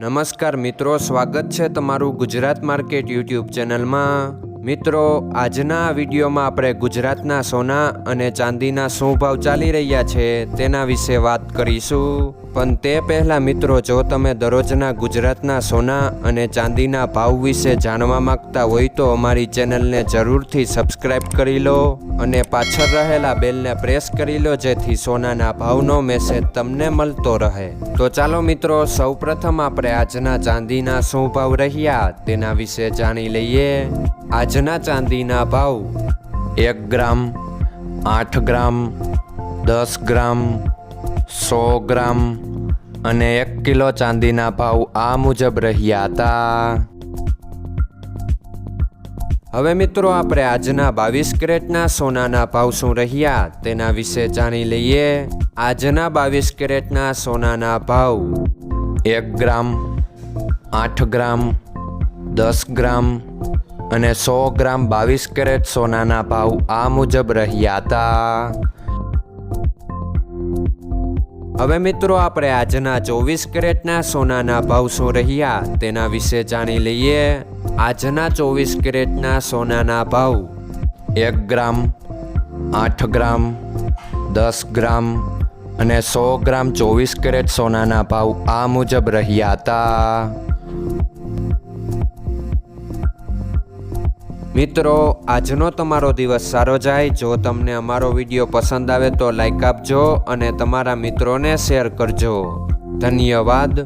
નમસ્કાર મિત્રો, સ્વાગત છે તમારું ગુજરાત માર્કેટ યુટ્યુબ ચેનલમાં। મિત્રો, આજના વિડીયોમાં આપણે ગુજરાતના સોના અને ચાંદીના શું ભાવ ચાલી રહ્યા છે તેના વિશે વાત કરીશું। પણ તે પહેલાં મિત્રો, જો તમે દરરોજના ગુજરાતના સોના અને ચાંદીના ભાવ વિશે જાણવા માંગતા હોય તો અમારી ચેનલને જરૂરથી સબસ્ક્રાઈબ કરી લો અને પાછળ રહેલા બેલને પ્રેસ કરી લો, જેથી સોનાના ભાવનો મેસેજ તમને મળતો રહે। તો ચાલો મિત્રો, સૌપ્રથમ આપણે આજના ચાંદીના શું ભાવ રહ્યા તેના વિશે જાણી લઈએ। આજના ચાંદીના ભાવ 1 ગ્રામ, 8 ગ્રામ, 10 ગ્રામ, 100 ગ્રામ અને 1 કિલો ચાંદીના ભાવ આ મુજબ રહ્યા હતા। હવે મિત્રો, આપણે આજના 22 કેરેટના સોનાના ભાવ શું રહ્યા તેના વિશે જાણી લઈએ। આજના 22 કેરેટના સોનાના ભાવ 1 ગ્રામ, 8 ગ્રામ, 10 ગ્રામ અને 100 ગ્રામ 22 કેરેટ સોનાના ભાવ આ મુજબ રહ્યા હતા। હવે મિત્રો, આપણે આજના 24 કેરેટના સોનાના ભાવ શું રહ્યા તેના વિશે જાણી લઈએ। આજના 24 કેરેટના સોનાના ભાવ 1 ગ્રામ, 8 ગ્રામ, 10 ગ્રામ અને 100 ગ્રામ 24 કેરેટ સોનાના ભાવ આ મુજબ રહ્યા હતા। મિત્રો, આજનો તમારો દિવસ સારો જાય। જો તમને અમારો વિડીયો પસંદ આવે તો લાઈક આપજો અને તમારા મિત્રોને શેર કરજો। ધન્યવાદ।